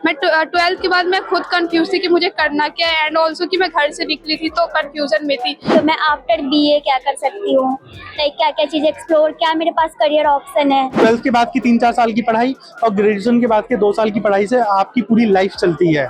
मैं 12th के बाद मैं खुद कंफ्यूज थी कि मुझे करना क्या है, एंड ऑल्सो कि मैं घर से निकली थी तो कंफ्यूजन में थी। तो मैं आफ्टर बीए क्या कर सकती हूँ, लाइक क्या क्या चीजें एक्सप्लोर, क्या मेरे पास करियर ऑप्शन है। 12th के बाद की 3-4 साल की पढ़ाई और ग्रेजुएशन के बाद के 2 साल की पढ़ाई से आपकी पूरी लाइफ चलती है।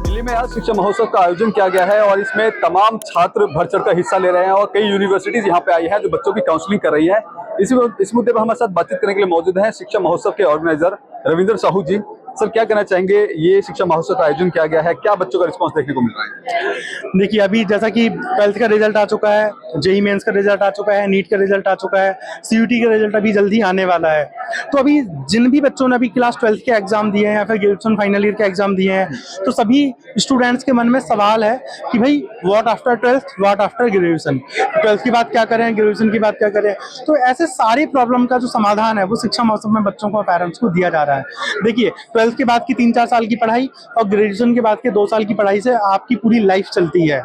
दिल्ली में आज शिक्षा महोत्सव का आयोजन किया गया है और इसमें तमाम छात्र बढ़ चढ़कर हिस्सा ले रहे हैं और कई यूनिवर्सिटीज यहाँ पे आई है जो बच्चों की काउंसलिंग कर रही है। इस मुद्दे पर हमारे साथ बातचीत करने के लिए मौजूद हैं शिक्षा महोत्सव के ऑर्गेनाइजर रविंद्र साहू जी। सर, क्या कहना चाहेंगे, ये शिक्षा महोत्सव का आयोजन किया गया है, क्या बच्चों का रिस्पांस देखने को मिल रहा है? देखिए, अभी जैसा कि 12th का रिजल्ट आ चुका है, जेईई मेंस का रिजल्ट आ चुका है, नीट का रिजल्ट आ चुका है, सीयूटी का रिजल्ट अभी जल्दी आने वाला है। तो अभी जिन भी बच्चों ने अभी क्लास 12th के एग्जाम दिए हैं या फिर ग्रेजुएशन फाइनल ईयर के एग्जाम दिए हैं, तो सभी स्टूडेंट्स के मन में सवाल है कि भाई what after 12th, what after graduation, 12th की बात क्या करें, ग्रेजुएशन की बात क्या करें। तो ऐसे सारी प्रॉब्लम का जो समाधान है वो शिक्षा महोत्सव में बच्चों को, पेरेंट्स को दिया जा रहा है। देखिए, 12th के बाद की 3-4 साल की पढ़ाई और ग्रेजुएशन के बाद के 2 साल की पढ़ाई से आपकी पूरी लाइफ चलती है।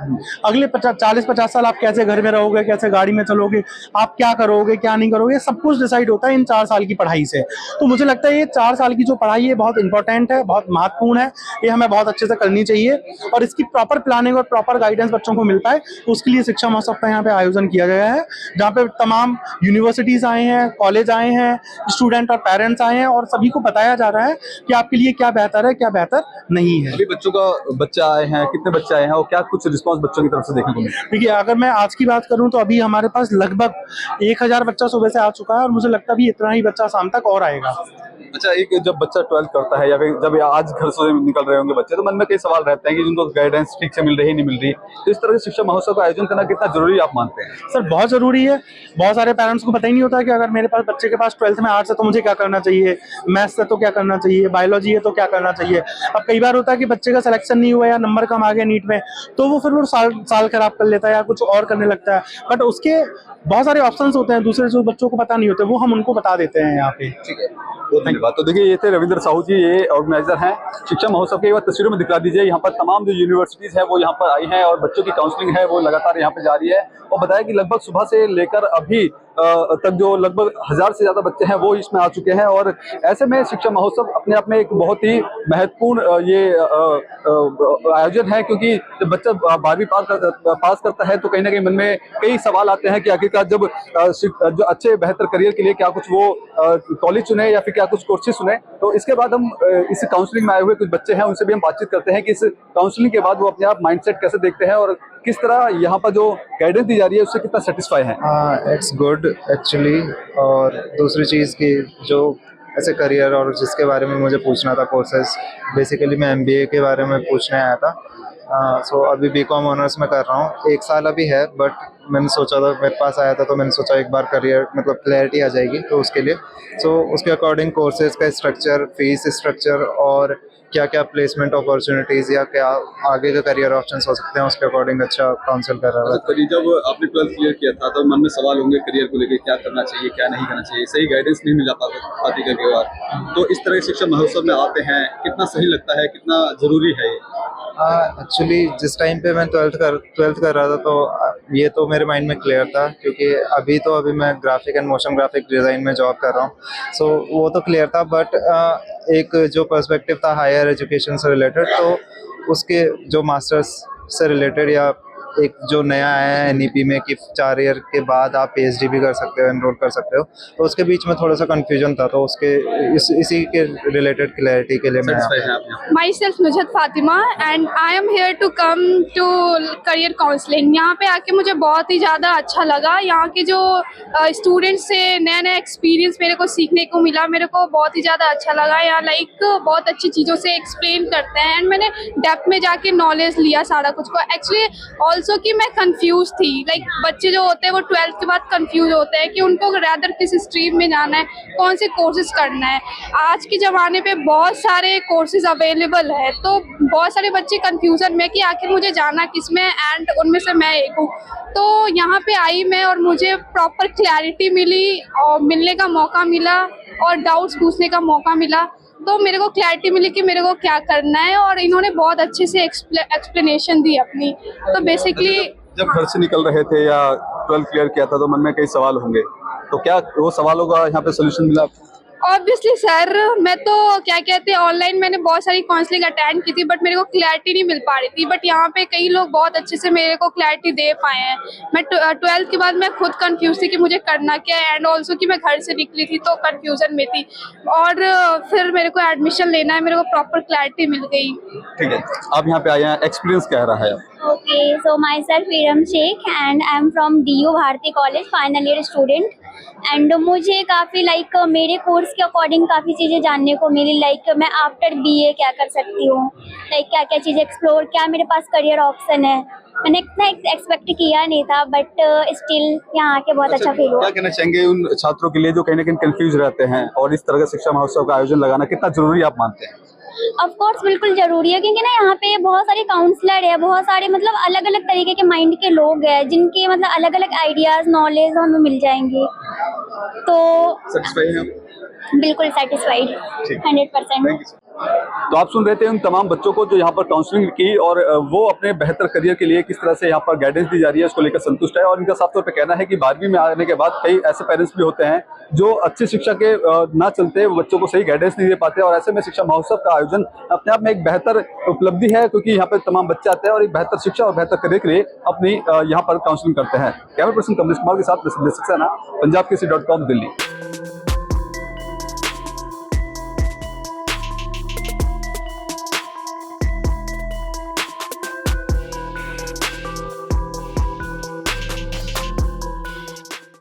अगले 40-50 साल आप कैसे घर में रहोगे, कैसे गाड़ी में चलोगे, आप क्या करोगे, क्या नहीं करोगे, सब कुछ डिसाइड होता है इन 4 साल की पढ़ाई से। तो मुझे लगता है ये 4 साल की जो पढ़ाई है बहुत इंपॉर्टेंट है, बहुत महत्वपूर्ण है, ये हमें बहुत अच्छे से करनी चाहिए और इसकी प्रॉपर प्लानिंग और प्रॉपर गाइडेंस बच्चों को मिल पाए, उसके लिए शिक्षा महोत्सव का यहाँ पे आयोजन किया गया है, जहाँ पे तमाम यूनिवर्सिटीज आए हैं, कॉलेज आए हैं, स्टूडेंट और पेरेंट्स आए हैं और सभी को बताया जा रहा है कि आपके लिए क्या बेहतर है, क्या बेहतर नहीं है। अभी बच्चे आए हैं, कितने बच्चे आए हैं और क्या कुछ रिस्पांस बच्चों की तरफ से देखने को मिला? देखिए, अगर मैं आज की बात करूं तो अभी हमारे पास लगभग 1000 बच्चा सुबह से आ चुका है और मुझे लगता है अभी इतना ही बच्चा शाम तक और आएगा। अच्छा, एक जब बच्चा 12th करता है या फिर जब आज घर से निकल रहे होंगे बच्चे, तो मन में कई सवाल रहते हैं कि जिनको गाइडेंस ठीक से मिल रही नहीं मिल रही, तो इस तरह के शिक्षा महोत्सव का आयोजन करना कितना जरूरी आप मानते हैं? सर, बहुत जरूरी है। बहुत सारे पेरेंट्स को पता ही नहीं होता कि अगर मेरे पास बच्चे के पास 12th में आर्ट्स है तो मुझे क्या करना चाहिए, मैथ्स है तो क्या करना चाहिए, बायोलॉजी है तो क्या करना चाहिए। अब कई बार होता है कि बच्चे का सिलेक्शन नहीं हुआ या नंबर कम आ गया नीट में, तो वो फिर वो साल खराब कर लेता है या कुछ और करने लगता है। बट उसके बहुत सारे ऑप्शंस होते हैं दूसरे जो बच्चों को पता नहीं होते, वो हम उनको बता देते हैं यहाँ पे। ठीक है, बहुत धन्यवाद। तो देखिए, ये थे रविंद्र साहू जी, ये ऑर्गेनाइजर हैं शिक्षा महोत्सव के। एक बार तस्वीरों में दिखा दीजिए, यहाँ पर तमाम जो यूनिवर्सिटीज है वो यहाँ पर आई हैं और बच्चों की काउंसलिंग है वो लगातार यहाँ पे जारी है। और बताया कि लगभग सुबह से लेकर अभी तक जो लगभग 1000 से ज्यादा बच्चे हैं वो इसमें आ चुके हैं। और ऐसे में शिक्षा महोत्सव अपने आप में एक बहुत ही महत्वपूर्ण ये आयोजन है, क्योंकि जब बच्चा 12वीं पास करता है तो कहीं ना कहीं मन में कई सवाल आते हैं कि आखिरकार जब जो अच्छे बेहतर करियर के लिए क्या कुछ वो कॉलेज चुने या फिर क्या कुछ कोर्सेज चुने। तो इसके बाद हम इस काउंसलिंग में आए हुए कुछ बच्चे हैं उनसे भी हम बातचीत करते हैं कि इस काउंसलिंग के बाद वो अपने आप माइंडसेट कैसे देखते हैं और किस तरह यहाँ पर जो गाइडेंस दी जा रही है उससे कितना सेटिस्फाई है। It's good actually. और दूसरी चीज़ की जो ऐसे करियर और जिसके बारे में मुझे पूछना था कोर्सेज, बेसिकली मैं एमबीए के बारे में पूछने आया था। सो अभी बीकॉम ऑनर्स में कर रहा हूँ, 1 साल अभी है, बट मैंने सोचा था, मेरे पास आया था तो मैंने सोचा एक बार करियर मतलब क्लैरिटी आ जाएगी तो उसके लिए। सो उसके अकॉर्डिंग कोर्सेज का स्ट्रक्चर, फीस स्ट्रक्चर और क्या क्या प्लेसमेंट अपॉर्चुनिटीज़ या क्या आगे के करियर ऑप्शंस हो सकते हैं उसके अकॉर्डिंग अच्छा काउंसिल कर रहा है। जब आपने 12th क्लियर किया था तो मन में सवाल होंगे करियर को लेकर, क्या करना चाहिए क्या नहीं करना चाहिए, सही गाइडेंस नहीं मिल पाती कई बार, तो इस तरह के शिक्षा महोत्सव में आते हैं, कितना सही लगता है, कितना जरूरी है ये? एक्चुअली जिस टाइम पे मैं 12th कर रहा था तो ये तो मेरे माइंड में क्लियर था, क्योंकि अभी मैं graphic and motion graphic design में जॉब कर रहा हूँ। सो वो तो क्लियर था, बट एक जो पर्सपेक्टिव था हायर एजुकेशन से रिलेटेड, तो उसके जो मास्टर्स से रिलेटेड या एक जो नया आया है एनईपी में कि 4 ईयर के बाद आप पीएचडी भी कर सकते हो, एनरोल कर सकते हो, तो उसके बीच में थोड़ा सा कंफ्यूजन था, तो उसके इसी के रिलेटेड क्लैरिटी के लिए मैं myself Nuzhat Fatima and I am here to come to career counselling. यहाँ पे आके मुझे बहुत ही ज़्यादा अच्छा लगा। यहाँ के जो स्टूडेंट्स से नया नया एक्सपीरियंस मेरे को सीखने को मिला, मेरे को बहुत ही ज़्यादा अच्छा लगा। यहाँ लाइक बहुत अच्छी चीज़ों से एक्सप्लेन करते हैं एंड मैंने डेप्थ में जाके नॉलेज लिया सारा कुछ को। एक्चुअली ऑल्सो कि मैं कंफ्यूज थी, लाइक बच्चे जो होते हैं वो 12th के बाद कंफ्यूज होते हैं कि उनको रैदर किस स्ट्रीम में जाना है, कौन से कोर्सेज करना है। आज के ज़माने पे बहुत सारे कोर्सेज अवेलेबल है, तो बहुत सारे बच्चे कंफ्यूजन में कि आखिर मुझे जाना किस में, एंड उनमें से मैं एक हूँ। तो यहाँ पे आई मैं और मुझे प्रॉपर क्लैरिटी मिली और मिलने का मौका मिला और डाउट्स पूछने का मौका मिला। तो मेरे को क्लैरिटी मिली कि मेरे को क्या करना है, और इन्होंने बहुत अच्छे से एक्सप्लेनेशन दी अपनी। तो बेसिकली जब घर से निकल रहे थे या 12th क्लियर किया था तो मन में कई सवाल होंगे, तो क्या वो सवालों का यहाँ पे सोल्यूशन मिला आपको? ऑब्वियसली सर, मैं तो क्या कहते हैं ऑनलाइन मैंने बहुत सारी काउंसलिंग अटेंड की थी, बट मेरे को क्लैरिटी नहीं मिल पा रही थी। बट यहाँ पे कई लोग बहुत अच्छे से मेरे को क्लैरिटी दे पाए हैं। मैं 12th के बाद मैं खुद कंफ्यूज थी कि मुझे करना क्या है, एंड ऑल्सो कि मैं घर से निकली थी तो कंफ्यूजन में थी, और फिर मेरे को एडमिशन लेना है, मेरे को प्रॉपर क्लैरिटी मिल गई। ठीक है, आप यहाँ पे आए हैं, एक्सपीरियंस क्या रहा है? Okay, so myself Iram Sheikh and I'm from DU Bharati College, final year student. And मुझे काफ़ी मेरे कोर्स के अकॉर्डिंग काफ़ी चीज़ें जानने को मिली। मैं आफ्टर BA क्या कर सकती हूँ, क्या क्या चीज़ें एक्सप्लोर, क्या मेरे पास करियर ऑप्शन है। मैंने इतना एक्सपेक्ट किया नहीं था, बट स्टिल यहाँ आके बहुत अच्छा फील हुआ। क्या कहना चाहेंगे उन छात्रों के लिए जो कहीं ना कहीं कंफ्यूज रहते हैं, और इस तरह का शिक्षा महोत्सव का आयोजन लगाना कितना जरूरी आप मानते हैं? ऑफ कोर्स बिल्कुल जरूरी है, क्योंकि ना यहाँ पे बहुत सारे काउंसलर है, बहुत सारे अलग अलग तरीके के माइंड के लोग हैं, जिनके अलग अलग आइडियाज नॉलेज हमें मिल जाएंगे। तो सेटिस्फाई हैं आप? बिल्कुल सेटिस्फाइड 100%। तो आप सुन रहे थे उन तमाम बच्चों को जो यहाँ पर काउंसलिंग की, और वो अपने बेहतर करियर के लिए किस तरह से यहाँ पर गाइडेंस दी जा रही है उसको लेकर संतुष्ट है। और इनका साफ तौर पे कहना है कि 12वीं में आने के बाद कई ऐसे पेरेंट्स भी होते हैं जो अच्छी शिक्षा के ना चलते बच्चों को सही गाइडेंस नहीं दे पाते, और ऐसे में शिक्षा महोत्सव का आयोजन अपने आप में एक बेहतर उपलब्धि है, क्योंकि यहाँ पर तमाम बच्चे आते हैं और एक बेहतर शिक्षा और बेहतर करियर के लिए अपनी यहाँ पर काउंसलिंग करते हैं। कैमरा पर्सन कमलेश कुमार के साथ, पंजाब केसरी.com, दिल्ली।